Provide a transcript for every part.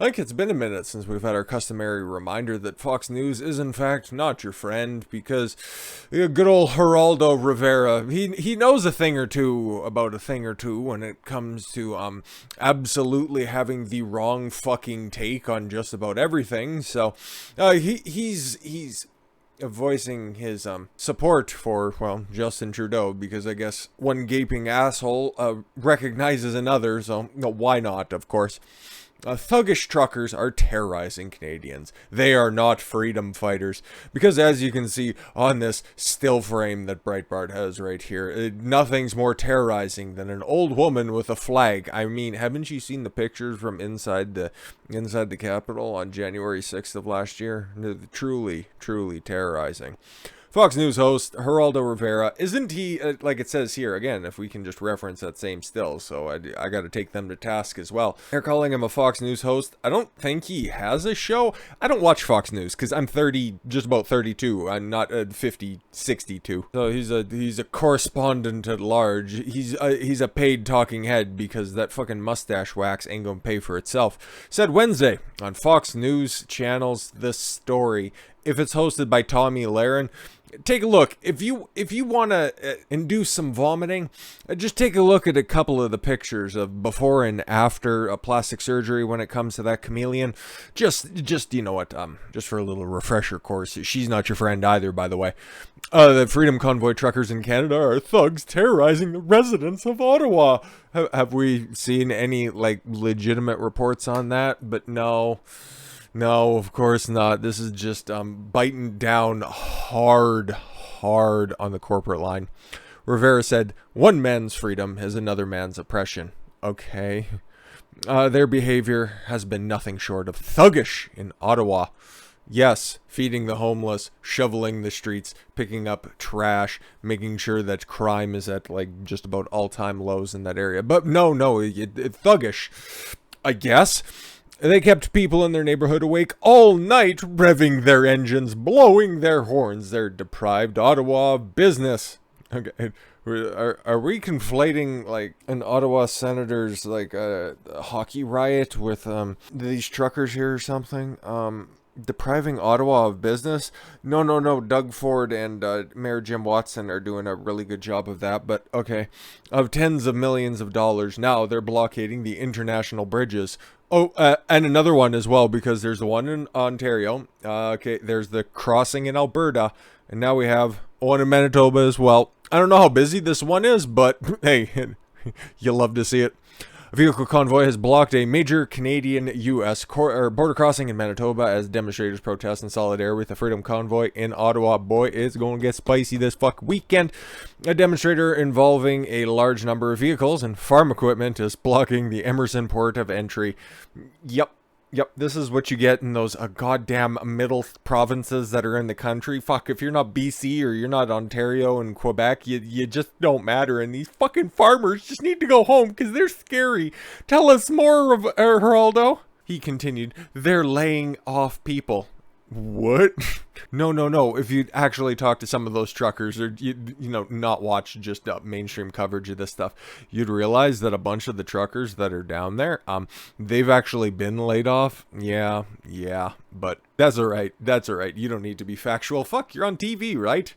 I think it's been a minute since we've had our customary reminder that Fox News is in fact not your friend, because good old Geraldo Rivera, he knows a thing or two about a thing or two when it comes to absolutely having the wrong fucking take on just about everything. So he's voicing his support for, well, Justin Trudeau, because I guess one gaping asshole recognizes another, so no, why not, of course. Thuggish truckers are terrorizing Canadians. They are not freedom fighters. Because as you can see on this still frame that Breitbart has right here, nothing's more terrorizing than an old woman with a flag. I mean, haven't you seen the pictures from inside the Capitol on January 6th of last year? Truly, truly terrorizing. Fox News host Geraldo Rivera, isn't he, like it says here, again, if we can just reference that same still, so I gotta take them to task as well. They're calling him a Fox News host. I don't think he has a show. I don't watch Fox News, because I'm 30, just about 32. I'm not 50, 62. So he's a correspondent at large. He's a paid talking head, because that fucking mustache wax ain't gonna pay for itself. Said Wednesday on Fox News channels this story. If it's hosted by Tommy Lahren, take a look. If you want to induce some vomiting, just take a look at a couple of the pictures of before and after a plastic surgery when it comes to that chameleon. Just you know what, just for a little refresher course, she's not your friend either, by the way. The Freedom Convoy truckers in Canada are thugs terrorizing the residents of Ottawa. Have we seen any, like, legitimate reports on that? But no. No, of course not. This is just biting down hard on the corporate line. Rivera said, one man's freedom is another man's oppression. Okay. Their behavior has been nothing short of thuggish in Ottawa. Yes, feeding the homeless, shoveling the streets, picking up trash, making sure that crime is at, like, just about all-time lows in that area. But no, thuggish, I guess. They kept people in their neighborhood awake all night, revving their engines, blowing their horns. They're deprived Ottawa of business. Okay, are we conflating, like, an Ottawa senator's, like, a hockey riot with these truckers here or something? Depriving Ottawa of business? No. Doug Ford and Mayor Jim Watson are doing a really good job of that. But okay, of tens of millions of dollars, now they're blockading the international bridges. Oh, and another one as well, because there's the one in Ontario. Okay, there's the crossing in Alberta, and now we have one in Manitoba as well. I don't know how busy this one is, but hey, you'll love to see it. A vehicle convoy has blocked a major Canadian-U.S. border crossing in Manitoba as demonstrators protest in solidarity with the Freedom Convoy in Ottawa. Boy, it's going to get spicy this fuck weekend. A demonstrator involving a large number of vehicles and farm equipment is blocking the Emerson port of entry. Yep, this is what you get in those goddamn middle provinces that are in the country. Fuck, if you're not BC or you're not Ontario and Quebec, you just don't matter. And these fucking farmers just need to go home because they're scary. Tell us more, Geraldo. He continued, they're laying off people. What? No. If you actually talk to some of those truckers, or you know, not watch just mainstream coverage of this stuff, you'd realize that a bunch of the truckers that are down there, they've actually been laid off. Yeah, but that's all right. You don't need to be factual. Fuck, you're on TV, right?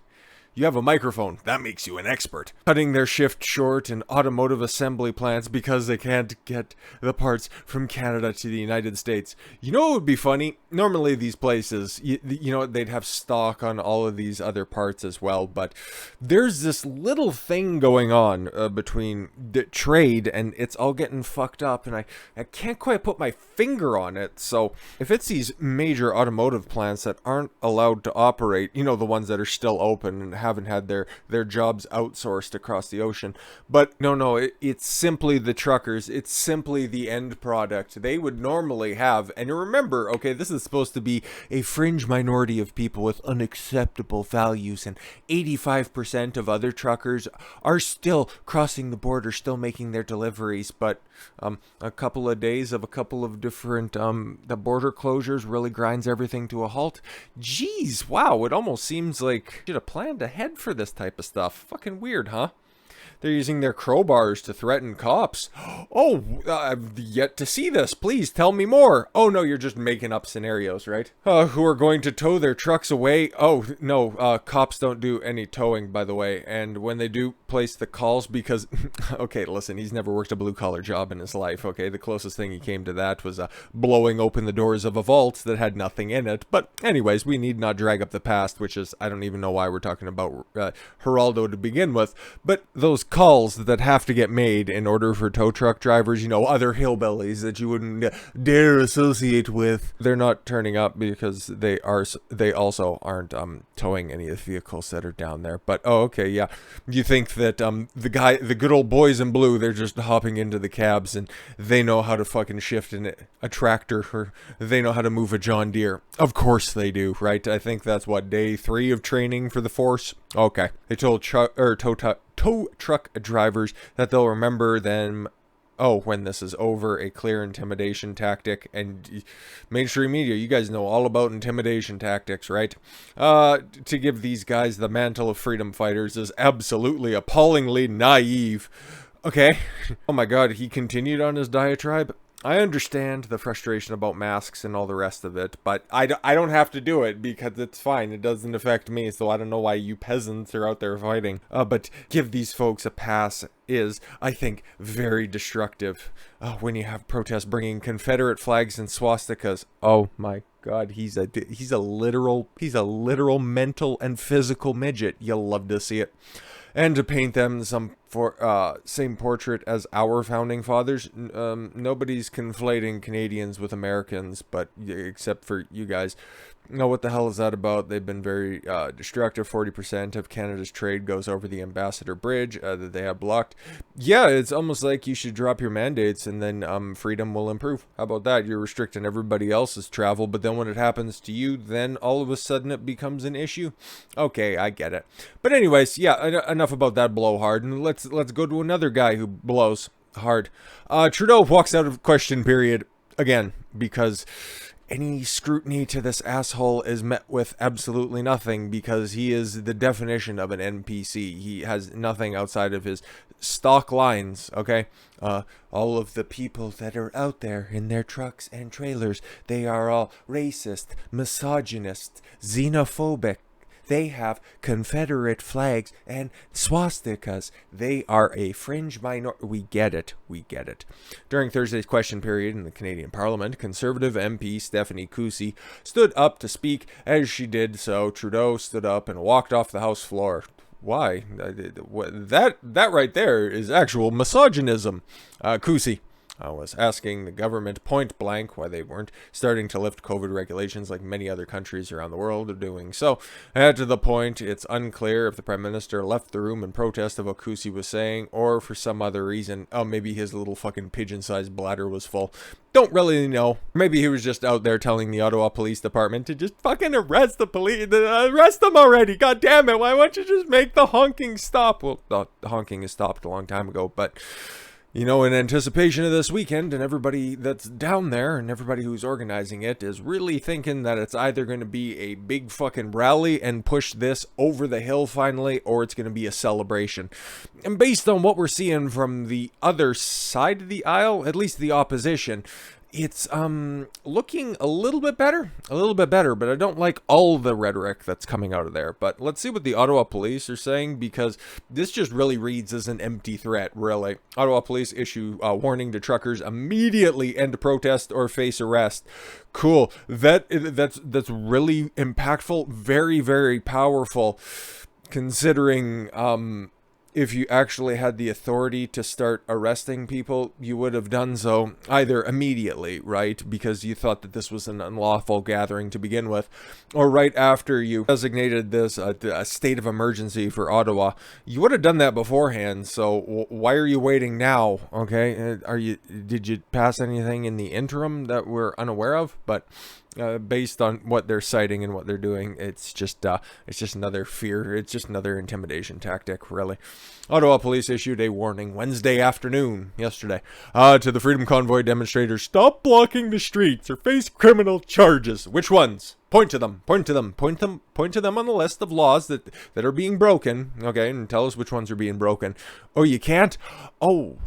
You have a microphone. That makes you an expert. Cutting their shift short in automotive assembly plants because they can't get the parts from Canada to the United States. You know what would be funny? Normally these places, you know, they'd have stock on all of these other parts as well, but there's this little thing going on between the trade, and it's all getting fucked up, and I can't quite put my finger on it. So if it's these major automotive plants that aren't allowed to operate, you know, the ones that are still open and haven't had their jobs outsourced across the ocean. But no, it's simply the truckers. It's simply the end product. They would normally have, and remember, okay, this is supposed to be a fringe minority of people with unacceptable values, and 85% of other truckers are still crossing the border, still making their deliveries. But a couple of days of a couple of different the border closures really grinds everything to a halt. Jeez, wow, it almost seems like I should have planned ahead for this type of stuff. Fucking weird, huh? They're using their crowbars to threaten cops. Oh, I've yet to see this. Please tell me more. Oh no, you're just making up scenarios, right? Who are going to tow their trucks away? Oh no, cops don't do any towing, by the way. And when they do place the calls, because okay, listen, he's never worked a blue collar job in his life. Okay, the closest thing he came to that was blowing open the doors of a vault that had nothing in it. But anyways, we need not drag up the past, which is, I don't even know why we're talking about Geraldo to begin with. But those calls that have to get made in order for tow truck drivers, you know, other hillbillies that you wouldn't dare associate with, they're not turning up because they also aren't towing any of the vehicles that are down there. But oh, okay, yeah, you think that the good old boys in blue, they're just hopping into the cabs and they know how to fucking shift a tractor, or they know how to move a John Deere. Of course they do, right? I think that's what, day 3 of training for the force. Okay, they told tow truck drivers that they'll remember them, when this is over, a clear intimidation tactic. And mainstream media, you guys know all about intimidation tactics, right? To give these guys the mantle of freedom fighters is absolutely appallingly naive. Okay. Oh my god, he continued on his diatribe. I understand the frustration about masks and all the rest of it, but I don't have to do it because it's fine. It doesn't affect me, so I don't know why you peasants are out there fighting. But give these folks a pass is, I think, very destructive. When you have protests bringing Confederate flags and swastikas. Oh my god, he's a literal mental and physical midget. You'll love to see it. And to paint them same portrait as our founding fathers. Nobody's conflating Canadians with Americans, but except for you guys. No, what the hell is that about? They've been very destructive. 40% of Canada's trade goes over the Ambassador Bridge that they have blocked. Yeah, it's almost like you should drop your mandates and then freedom will improve. How about that? You're restricting everybody else's travel, but then when it happens to you, then all of a sudden it becomes an issue. Okay, I get it. But anyways, yeah, enough about that blowhard, and let's go to another guy who blows hard. Trudeau walks out of question period again because any scrutiny to this asshole is met with absolutely nothing, because he is the definition of an NPC. He has nothing outside of his stock lines, okay? All of the people that are out there in their trucks and trailers, they are all racist, misogynist, xenophobic. They have Confederate flags and swastikas. They are a fringe minority. We get it. During Thursday's question period in the Canadian Parliament, Conservative MP Stephanie Cuckservatives stood up to speak. As she did so, Trudeau stood up and walked off the House floor. Why? That right there is actual misogynism. Cuckservatives was asking the government point blank why they weren't starting to lift COVID regulations like many other countries around the world are doing. So, to the point, it's unclear if the Prime Minister left the room in protest of what Cuckservatives was saying, or for some other reason. Maybe his little fucking pigeon-sized bladder was full. Don't really know. Maybe he was just out there telling the Ottawa Police Department to just fucking arrest the police. Arrest them already. God damn it. Why won't you just make the honking stop? Well, the honking has stopped a long time ago, but you know, in anticipation of this weekend, and everybody that's down there and everybody who's organizing it is really thinking that it's either going to be a big fucking rally and push this over the hill finally, or it's going to be a celebration. And based on what we're seeing from the other side of the aisle, at least the opposition, it's looking a little bit better, but I don't like all the rhetoric that's coming out of there. But let's see what the Ottawa Police are saying, because this just really reads as an empty threat, really. Ottawa Police issue warning to truckers: immediately end protest or face arrest. Cool. That's really impactful, very, very powerful, considering if you actually had the authority to start arresting people, you would have done so either immediately, right, because you thought that this was an unlawful gathering to begin with, or right after you designated this a state of emergency for Ottawa. You would have done that beforehand, so why are you waiting now, okay? Did you pass anything in the interim that we're unaware of? But based on what they're citing and what they're doing, it's just another fear. It's just another intimidation tactic, really. Ottawa Police issued a warning Wednesday afternoon, yesterday, to the Freedom Convoy demonstrators. Stop blocking the streets or face criminal charges. Which ones? Point to them. Point to them. Point to them on the list of laws that are being broken. Okay, and tell us which ones are being broken. Oh, you can't? Oh,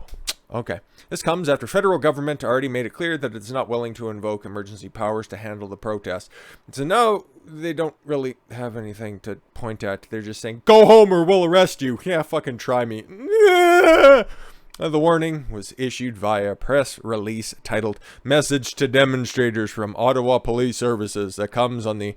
okay. This comes after federal government already made it clear that it's not willing to invoke emergency powers to handle the protest. So no, they don't really have anything to point at. They're just saying, go home or we'll arrest you. Yeah, fucking try me. The warning was issued via a press release titled Message to Demonstrators from Ottawa Police Services that comes on the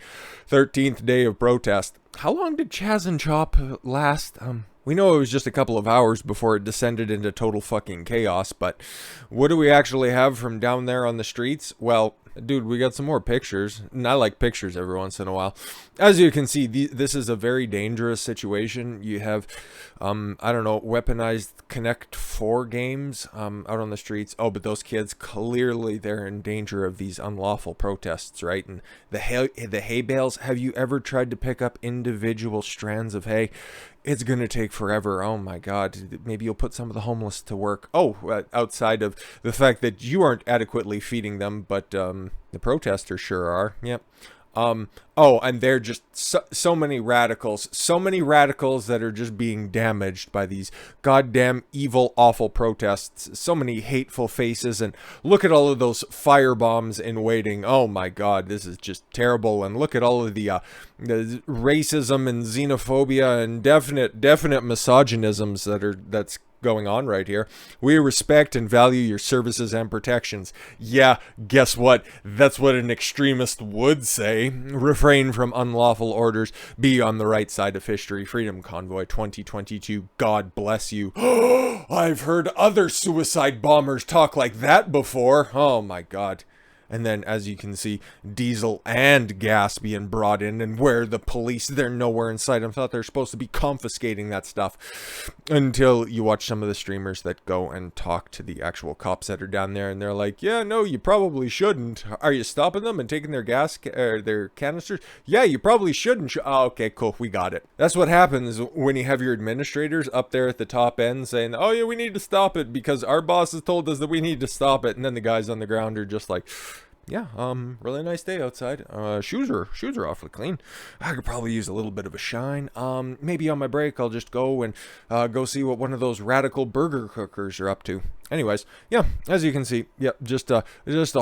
13th day of protest. How long did Chaz and Chop last? We know it was just a couple of hours before it descended into total fucking chaos, but what do we actually have from down there on the streets? Well, dude, we got some more pictures, and I like pictures every once in a while. As you can see, this is a very dangerous situation. You have, I don't know, weaponized Connect 4 games out on the streets. Oh, but those kids, clearly they're in danger of these unlawful protests, right? And the hay bales, have you ever tried to pick up individual strands of hay? It's going to take forever. Oh my God. Maybe you'll put some of the homeless to work. Oh, outside of the fact that you aren't adequately feeding them, but the protesters sure are. Yep. Oh, and they're just so many radicals that are just being damaged by these goddamn evil, awful protests. So many hateful faces, and look at all of those firebombs in waiting. Oh my God, this is just terrible. And look at all of the racism and xenophobia and definite misogynisms that's going on right here. We respect and value your services and protections. Yeah, guess what? That's what an extremist would say. Refrain from unlawful orders. Be on the right side of history. Freedom Convoy 2022. God bless you. I've heard other suicide bombers talk like that before. Oh my God. And then, as you can see, diesel and gas being brought in, and where the police, they're nowhere in sight. I thought they're supposed to be confiscating that stuff, until you watch some of the streamers that go and talk to the actual cops that are down there, and they're like, yeah, no, you probably shouldn't. Are you stopping them and taking their gas, their canisters? Yeah, you probably shouldn't. Oh, okay, cool, we got it. That's what happens when you have your administrators up there at the top end saying, oh yeah, we need to stop it because our boss has told us that we need to stop it, and then the guys on the ground are just like, yeah, really nice day outside. Shoes are awfully clean. I could probably use a little bit of a shine. Maybe on my break I'll just go and go see what one of those radical burger cookers are up to. Anyways, yeah, as you can see, yeah, just a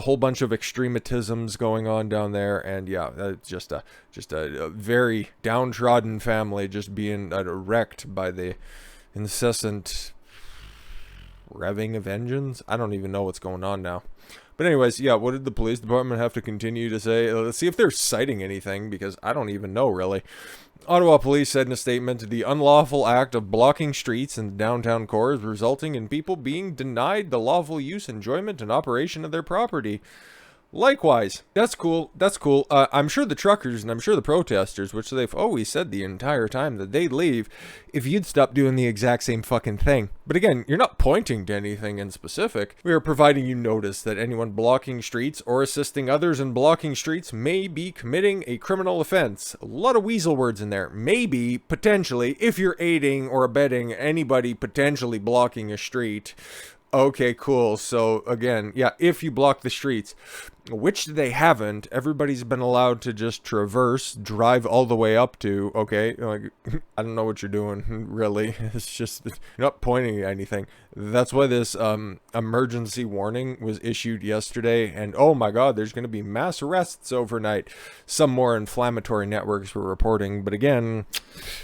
whole bunch of extremisms going on down there, and yeah, just a very downtrodden family just being wrecked by the incessant revving of engines. I don't even know what's going on now. But anyways, yeah, what did the police department have to continue to say? Let's see if they're citing anything, because I don't even know, really. Ottawa Police said in a statement, the unlawful act of blocking streets in the downtown core is resulting in people being denied the lawful use, enjoyment, and operation of their property. Likewise, that's cool. I'm sure the truckers and I'm sure the protesters, which they've always said the entire time that they'd leave if you'd stop doing the exact same fucking thing. But again, you're not pointing to anything in specific. We are providing you notice that anyone blocking streets or assisting others in blocking streets may be committing a criminal offense. A lot of weasel words in there. Maybe, potentially, if you're aiding or abetting anybody potentially blocking a street. Okay, cool. So again, yeah, if you block the streets, which they haven't, everybody's been allowed to just traverse, drive all the way up to, okay, like, I don't know what you're doing, really. It's just, you're not pointing at anything. That's why this emergency warning was issued yesterday, and oh my God, there's going to be mass arrests overnight. Some more inflammatory networks were reporting, but again,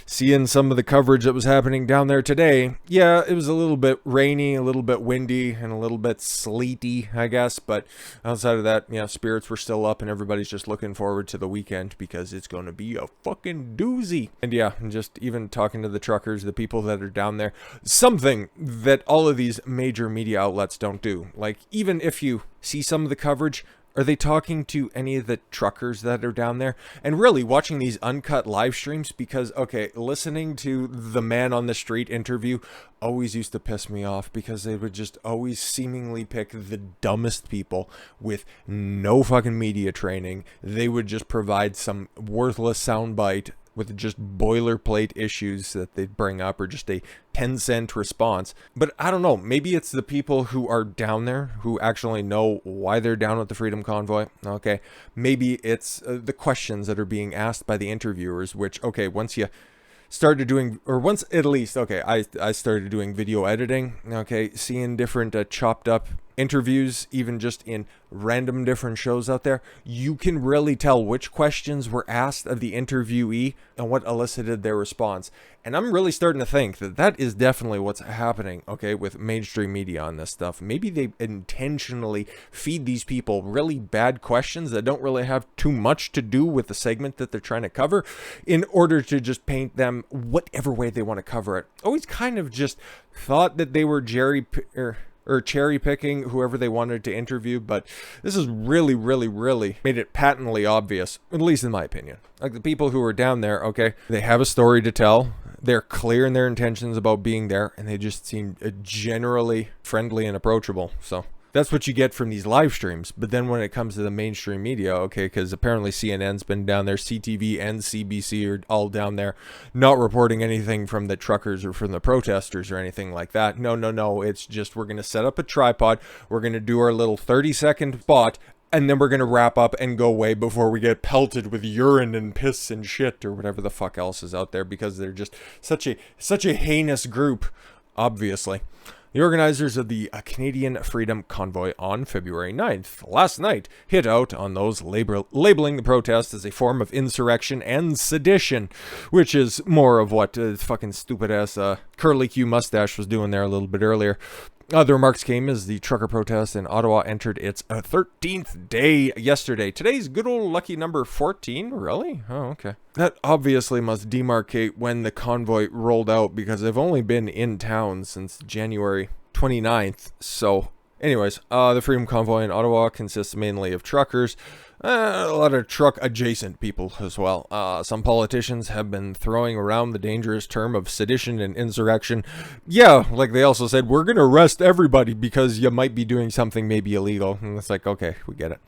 seeing some of the coverage that was happening down there today, yeah, it was a little bit rainy, a little bit windy, and a little bit sleety, I guess, but outside of that, yeah, spirits were still up, and everybody's just looking forward to the weekend because it's going to be a fucking doozy. And yeah, and just even talking to the truckers, the people that are down there, something that all of these major media outlets don't do. Like, even if you see some of the coverage, are they talking to any of the truckers that are down there? And really watching these uncut live streams, because, okay, listening to the man on the street interview always used to piss me off, because they would just always seemingly pick the dumbest people with no fucking media training. They would just provide some worthless soundbite with just boilerplate issues that they bring up, or just a 10-cent response. But I don't know, maybe it's the people who are down there who actually know why they're down with the Freedom Convoy. Okay, maybe it's the questions that are being asked by the interviewers, which, okay, once you started doing, or once at least, okay, I started doing video editing, okay, seeing different chopped up interviews, even just in random different shows out there, you can really tell which questions were asked of the interviewee and what elicited their response. And I'm really starting to think that that is definitely what's happening, okay, with mainstream media on this stuff. Maybe they intentionally feed these people really bad questions that don't really have too much to do with the segment that they're trying to cover, in order to just paint them whatever way they want to cover it. Always kind of just thought that they were cherry picking whoever they wanted to interview, but this is really made it patently obvious, at least in my opinion. Like, the people who are down there, okay, they have a story to tell, they're clear in their intentions about being there, and they just seem generally friendly and approachable. So that's what you get from these live streams. But then when it comes to the mainstream media, okay, because apparently CNN's been down there, CTV and CBC are all down there, not reporting anything from the truckers or from the protesters or anything like that. No, it's just, we're going to set up a tripod, we're going to do our little 30-second spot, and then we're going to wrap up and go away before we get pelted with urine and piss and shit or whatever the fuck else is out there, because they're just such a heinous group, obviously. The organizers of the Canadian Freedom Convoy on February 9th, last night, hit out on those labeling the protest as a form of insurrection and sedition, which is more of what fucking stupid-ass Curly Q mustache was doing there a little bit earlier. The remarks came as the trucker protest in Ottawa entered its 13th day yesterday. Today's good old lucky number 14? Really? Oh, okay. That obviously must demarcate when the convoy rolled out, because they've only been in town since January 29th. So, anyways, the Freedom Convoy in Ottawa consists mainly of truckers, a lot of truck-adjacent people as well. Some politicians have been throwing around the dangerous term of sedition and insurrection. Yeah, like they also said, we're going to arrest everybody because you might be doing something maybe illegal. And it's like, okay, we get it.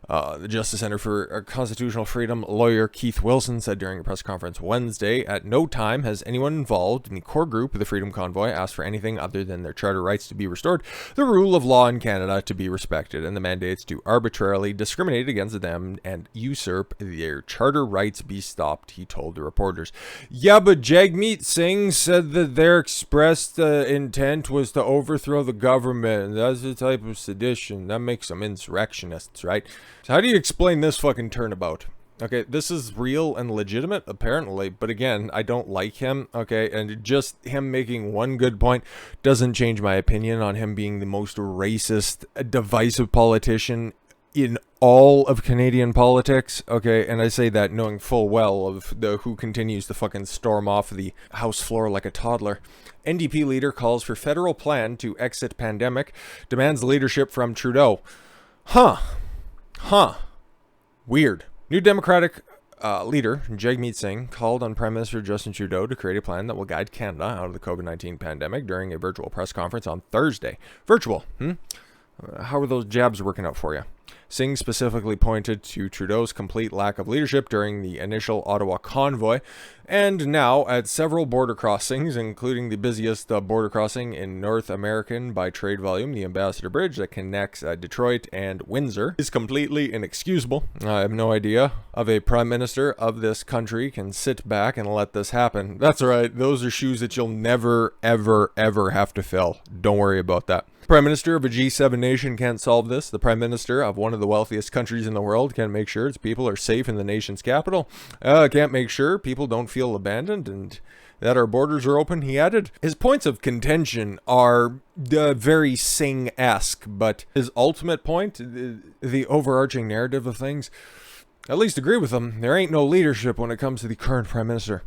The Justice Center for Constitutional Freedom lawyer Keith Wilson said during a press conference Wednesday, at no time has anyone involved in the core group of the Freedom Convoy asked for anything other than their charter rights to be restored, the rule of law in Canada to be respected, and the mandates to arbitrarily discriminate against them and usurp their charter rights be stopped, he told the reporters. Yeah, but Jagmeet Singh said that their expressed intent was to overthrow the government. That's the type of sedition. That makes them insurrectionists, right? So how do you explain this fucking turnabout? Okay, this is real and legitimate, apparently, but again, I don't like him, okay, and just him making one good point doesn't change my opinion on him being the most racist, divisive politician in all of Canadian politics, okay, and I say that knowing full well of who continues to fucking storm off the House floor like a toddler. NDP leader calls for federal plan to exit pandemic, demands leadership from Trudeau. Weird. New Democratic leader Jagmeet Singh called on Prime Minister Justin Trudeau to create a plan that will guide Canada out of the COVID-19 pandemic during a virtual press conference on Thursday. Virtual, How are those jabs working out for you? Singh specifically pointed to Trudeau's complete lack of leadership during the initial Ottawa convoy, and now at several border crossings, including the busiest border crossing in North American by trade volume, the Ambassador Bridge that connects Detroit and Windsor, is completely inexcusable. I have no idea of a prime minister of this country can sit back and let this happen. That's right, those are shoes that you'll never, ever, ever have to fill. Don't worry about that. Prime Minister of a G7 nation can't solve this. The Prime Minister of one of the wealthiest countries in the world can't make sure its people are safe in the nation's capital. Can't make sure people don't feel abandoned and that our borders are open, he added. His points of contention are very Singh-esque, but his ultimate point, the overarching narrative of things, at least agree with him. There ain't no leadership when it comes to the current Prime Minister.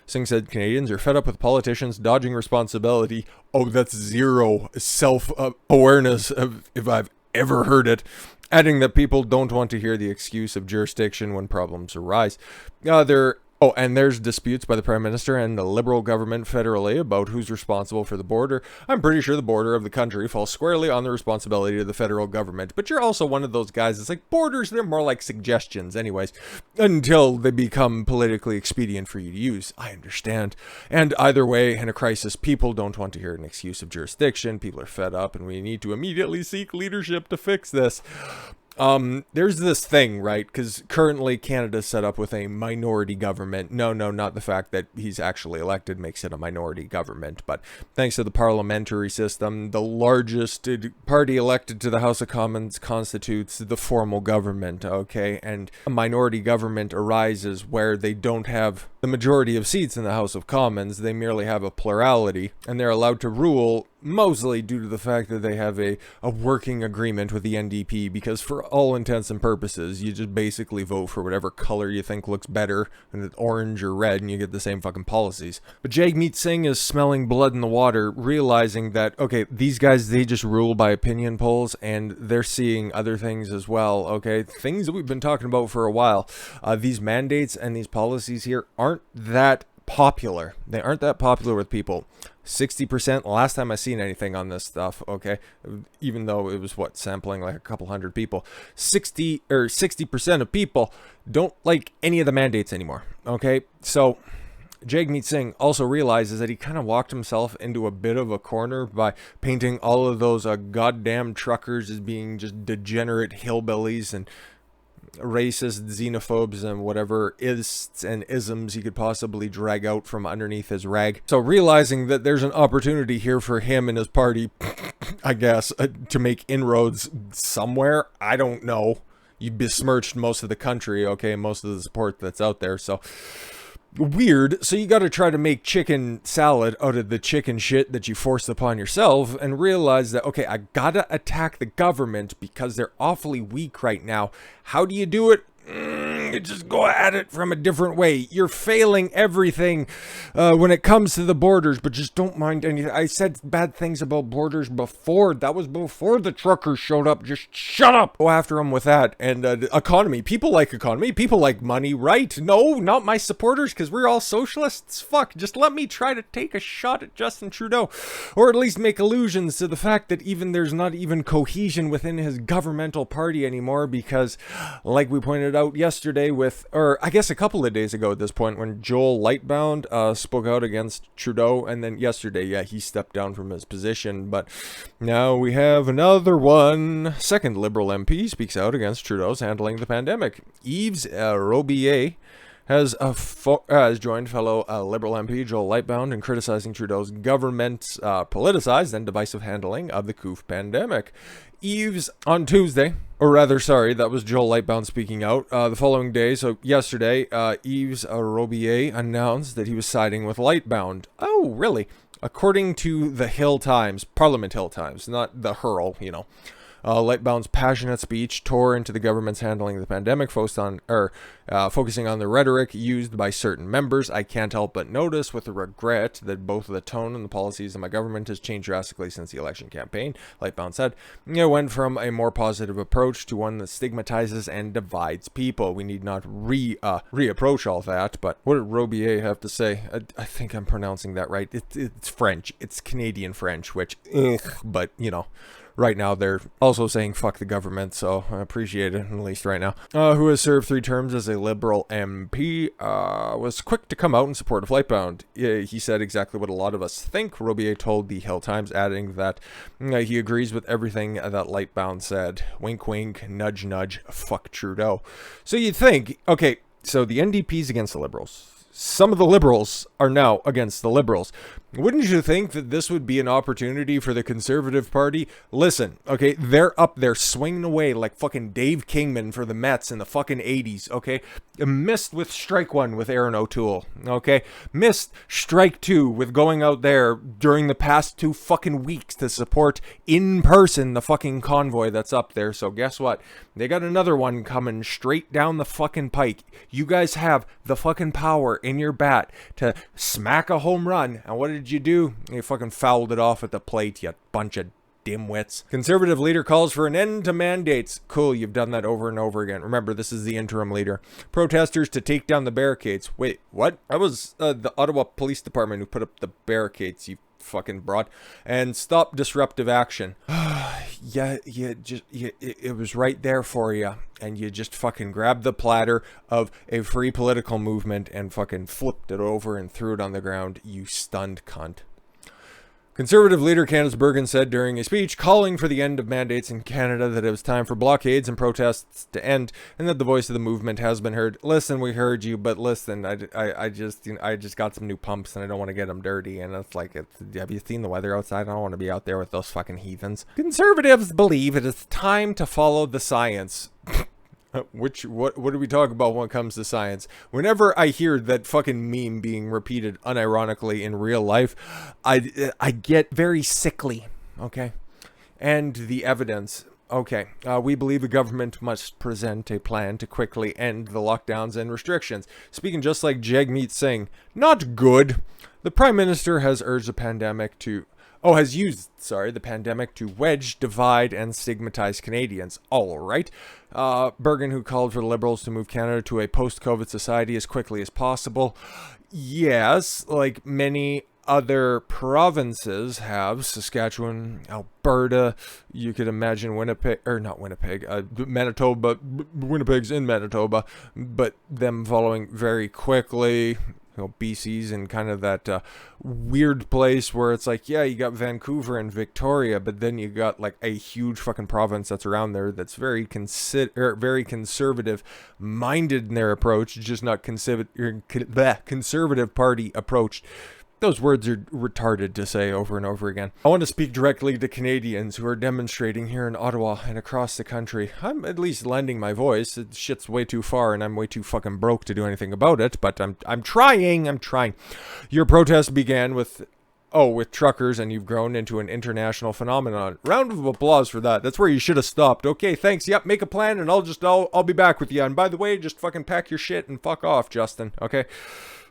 Singh said Canadians are fed up with politicians dodging responsibility. Oh, that's zero self-awareness if I've ever heard it. Adding that people don't want to hear the excuse of jurisdiction when problems arise. They're Oh, and there's disputes by the Prime Minister and the Liberal government federally about who's responsible for the border. I'm pretty sure the border of the country falls squarely on the responsibility of the federal government. But you're also one of those guys that's like, borders, they're more like suggestions anyways, until they become politically expedient for you to use. I understand. And either way, in a crisis, people don't want to hear an excuse of jurisdiction. People are fed up, and we need to immediately seek leadership to fix this. There's this thing, right? Because currently Canada's set up with a minority government. No, not the fact that he's actually elected makes it a minority government, but thanks to the parliamentary system, the largest party elected to the House of Commons constitutes the formal government, okay? And a minority government arises where they don't have the majority of seats in the House of Commons. They merely have a plurality, and they're allowed to rule mostly due to the fact that they have a working agreement with the NDP, because for all intents and purposes, you just basically vote for whatever color you think looks better, and it's orange or red, and you get the same fucking policies. But Jagmeet Singh is smelling blood in the water, realizing that, okay, these guys, they just rule by opinion polls, and they're seeing other things as well, okay? Things that we've been talking about for a while. These mandates and these policies here aren't that popular. They aren't that popular with people. 60% last time I seen anything on this stuff, okay, even though it was sampling like a couple hundred people, 60% of people don't like any of the mandates anymore, okay? So Jagmeet Singh also realizes that he kind of walked himself into a bit of a corner by painting all of those goddamn truckers as being just degenerate hillbillies and racist, xenophobes, and whatever ists and isms he could possibly drag out from underneath his rag. So realizing that there's an opportunity here for him and his party, I guess, to make inroads somewhere, I don't know. You besmirched most of the country, okay, most of the support that's out there, so weird. So you got to try to make chicken salad out of the chicken shit that you forced upon yourself, and realize that, okay, I gotta attack the government because they're awfully weak right now. How do you do it? You just go at it from a different way. You're failing everything when it comes to the borders, but just don't mind anything. I said bad things about borders before. That was before the truckers showed up. Just shut up. Go after them with that. And economy. People like economy. People like money, right? No, not my supporters, because we're all socialists. Fuck. Just let me try to take a shot at Justin Trudeau, or at least make allusions to the fact that there's not even cohesion within his governmental party anymore, because, like we pointed out yesterday or I guess a couple of days ago at this point, when Joel Lightbound spoke out against Trudeau, and then yesterday, yeah, he stepped down from his position, but now we have another one. Second Liberal MP speaks out against Trudeau's handling the pandemic. Yves Robier has joined fellow Liberal MP Joel Lightbound in criticizing Trudeau's government's politicized and divisive handling of the COVID pandemic. Yves, on Tuesday, or rather, sorry, that was Joel Lightbound speaking out. The following day, so yesterday, Yves Robier announced that he was siding with Lightbound. Oh, really? According to the Hill Times, Parliament Hill Times, not the Hurl, you know. Lightbound's passionate speech tore into the government's handling of the pandemic, focusing on the rhetoric used by certain members. I can't help but notice with regret that both the tone and the policies of my government has changed drastically since the election campaign, Lightbound said. It went from a more positive approach to one that stigmatizes and divides people. We need not reapproach all that, but what did Robier have to say? I think I'm pronouncing that right. It's French. It's Canadian French, which, but, you know, right now they're also saying fuck the government, so I appreciate it, at least right now. Who has served 3 terms as a Liberal MP, was quick to come out in support of Lightbound. He said exactly what a lot of us think, Robier told the Hill Times, adding that he agrees with everything that Lightbound said. Wink wink, nudge nudge, fuck Trudeau. So you'd think, okay, so the NDP's against the Liberals. Some of the Liberals are now against the Liberals. Wouldn't you think that this would be an opportunity for the Conservative Party? Listen, okay, they're up there swinging away like fucking Dave Kingman for the Mets in the fucking 80s, okay? Missed with strike 1 with Aaron O'Toole, okay? Missed strike 2 with going out there during the past 2 fucking weeks to support in person the fucking convoy that's up there. So guess what? They got another one coming straight down the fucking pike. You guys have the fucking power in your bat to smack a home run. And what did you do? You fucking fouled it off at the plate, you bunch of dimwits. Conservative leader calls for an end to mandates. Cool, you've done that over and over again. Remember, this is the interim leader. Protesters to take down the barricades. Wait, what? That was the Ottawa Police Department who put up the barricades, you fucking broad. And stop disruptive action. Yeah, it was right there for you, and you just fucking grabbed the platter of a free political movement and fucking flipped it over and threw it on the ground, you stunned cunt. Conservative leader Candice Bergen said during a speech calling for the end of mandates in Canada that it was time for blockades and protests to end, and that the voice of the movement has been heard. Listen, we heard you, but listen, I just got some new pumps and I don't want to get them dirty. And it's like, have you seen the weather outside? I don't want to be out there with those fucking heathens. Conservatives believe it is time to follow the science. What do we talk about when it comes to science? Whenever I hear that fucking meme being repeated unironically in real life, I get very sickly, okay? And the evidence. Okay, we believe the government must present a plan to quickly end the lockdowns and restrictions. Speaking just like Jagmeet Singh, not good. The Prime Minister has urged the pandemic to... has used the pandemic to wedge, divide, and stigmatize Canadians. All right. Bergen, who called for the Liberals to move Canada to a post-COVID society as quickly as possible. Yes, like many other provinces have, Saskatchewan, Alberta, you could imagine Winnipeg, or not Winnipeg, Manitoba, Winnipeg's in Manitoba, but them following very quickly. BC's in kind of that weird place where it's like, yeah, you got Vancouver and Victoria, but then you got like a huge fucking province that's around there that's very conservative minded in their approach, just not conservative party approach. Those words are retarded to say over and over again. I want to speak directly to Canadians who are demonstrating here in Ottawa and across the country. I'm at least lending my voice. Shit's way too far and I'm way too fucking broke to do anything about it, but I'm trying. Your protest began with truckers, and you've grown into an international phenomenon. Round of applause for that. That's where you should have stopped. Okay, thanks. Yep, make a plan and I'll be back with you. And by the way, just fucking pack your shit and fuck off, Justin. Okay?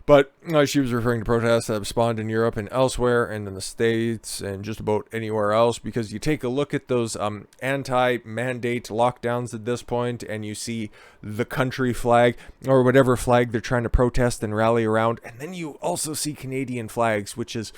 But she was referring to protests that have spawned in Europe and elsewhere, and in the States, and just about anywhere else, because you take a look at those anti-mandate lockdowns at this point, and you see the country flag, or whatever flag they're trying to protest and rally around, and then you also see Canadian flags, which is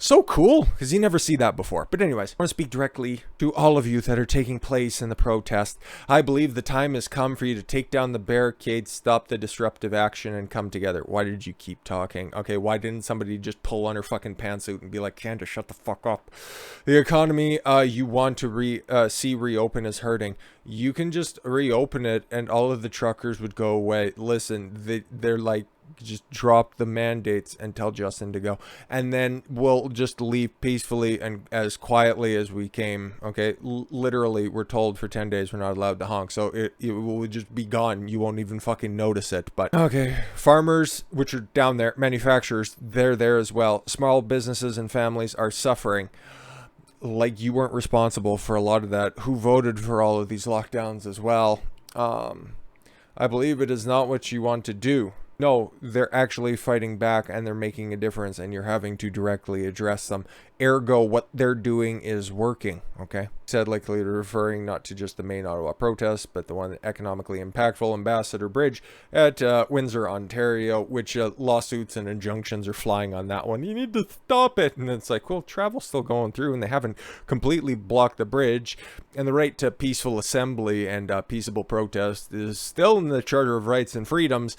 so cool, because you never see that before. But anyways, I want to speak directly to all of you that are taking place in the protest. I believe the time has come for you to take down the barricades, stop the disruptive action, and come together. Why did you keep talking? Okay, why didn't somebody just pull on her fucking pantsuit and be like, Candice, shut the fuck up? The economy you want to see reopen is hurting. You can just reopen it and all of the truckers would go away. Listen, they're like, just drop the mandates and tell Justin to go, and then we'll just leave peacefully and as quietly as we came. Okay, literally we're told for 10 days we're not allowed to honk, so it will just be gone. You won't even fucking notice it. But okay, farmers, which are down there, manufacturers, they're there as well. Small businesses and families are suffering. Like, you weren't responsible for a lot of that. Who voted for all of these lockdowns as well? I believe it is not what you want to do. No, they're actually fighting back and they're making a difference, and you're having to directly address them. Ergo, what they're doing is working, okay? Said likely referring not to just the main Ottawa protest, but the one economically impactful Ambassador Bridge at Windsor, Ontario, which lawsuits and injunctions are flying on that one. You need to stop it. And it's like, well, travel's still going through and they haven't completely blocked the bridge. And the right to peaceful assembly and peaceable protest is still in the Charter of Rights and Freedoms.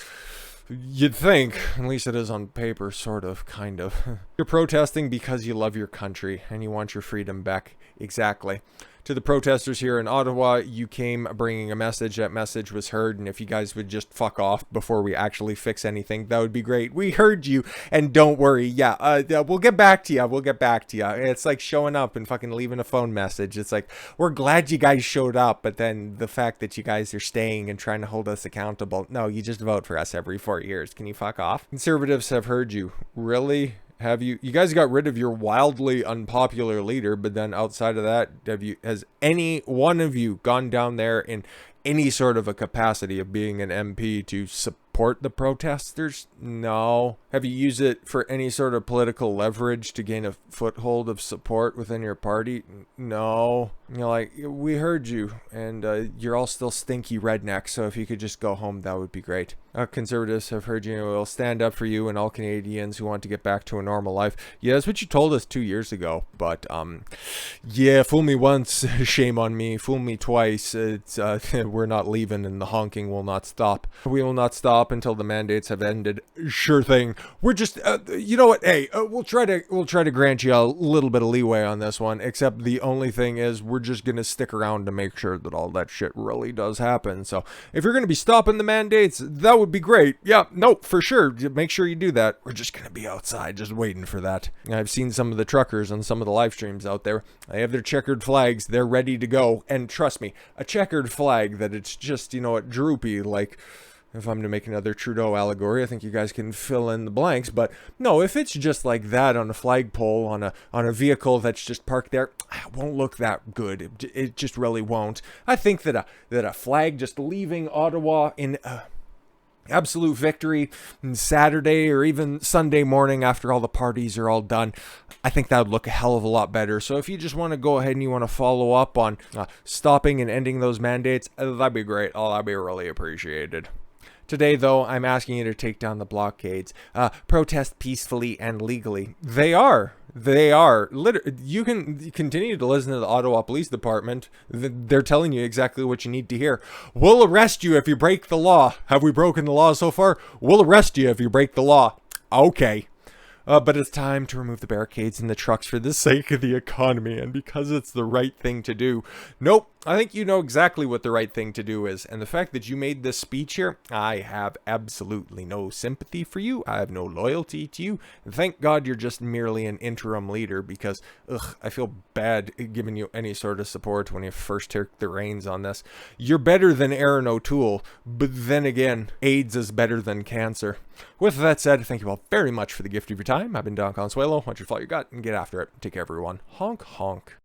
You'd think, at least it is on paper, sort of, kind of. You're protesting because you love your country and you want your freedom back. Exactly. To the protesters here in Ottawa, you came bringing a message. That message was heard, and if you guys would just fuck off before we actually fix anything, that would be great. We heard you, and don't worry. Yeah, we'll get back to you. We'll get back to you. It's like showing up and fucking leaving a phone message. It's like, we're glad you guys showed up, but then the fact that you guys are staying and trying to hold us accountable. No, you just vote for us every 4 years. Can you fuck off? Conservatives have heard you. Really? Have you guys got rid of your wildly unpopular leader, but then outside of that, has any one of you gone down there in any sort of a capacity of being an MP to support support the protesters? No. Have you used it for any sort of political leverage to gain a foothold of support within your party? No. You're like, we heard you, and you're all still stinky rednecks, so if you could just go home, that would be great. Conservatives have heard you and will stand up for you and all Canadians who want to get back to a normal life. Yeah, that's what you told us 2 years ago, but, yeah, fool me once, shame on me. Fool me twice, it's, we're not leaving and the honking will not stop. We will not stop until the mandates have ended. Sure thing. We're just, you know what, hey, we'll try to grant you a little bit of leeway on this one, except the only thing is we're just gonna stick around to make sure that all that shit really does happen. So if you're gonna be stopping the mandates, that would be great. Yeah, no, for sure. Make sure you do that. We're just gonna be outside just waiting for that. I've seen some of the truckers on some of the live streams out there. They have their checkered flags. They're ready to go. And trust me, a checkered flag that it's just, you know what, droopy, like, if I'm to make another Trudeau allegory, I think you guys can fill in the blanks. But no, if it's just like that on a flagpole, on a vehicle that's just parked there, it won't look that good. It just really won't. I think that a flag just leaving Ottawa in absolute victory on Saturday or even Sunday morning after all the parties are all done, I think that would look a hell of a lot better. So if you just want to go ahead and you want to follow up on stopping and ending those mandates, that'd be great. Oh, that'd be really appreciated. Today, though, I'm asking you to take down the blockades. Protest peacefully and legally. They are. You can continue to listen to the Ottawa Police Department. They're telling you exactly what you need to hear. We'll arrest you if you break the law. Have we broken the law so far? We'll arrest you if you break the law. Okay. But it's time to remove the barricades and the trucks for the sake of the economy and because it's the right thing to do. Nope. I think you know exactly what the right thing to do is. And the fact that you made this speech here, I have absolutely no sympathy for you. I have no loyalty to you. And thank God you're just merely an interim leader because, I feel bad giving you any sort of support when you first took the reins on this. You're better than Aaron O'Toole, but then again, AIDS is better than cancer. With that said, thank you all very much for the gift of your time. I've been Don Consuelo. Watch your fault you got and get after it. Take care, everyone. Honk, honk.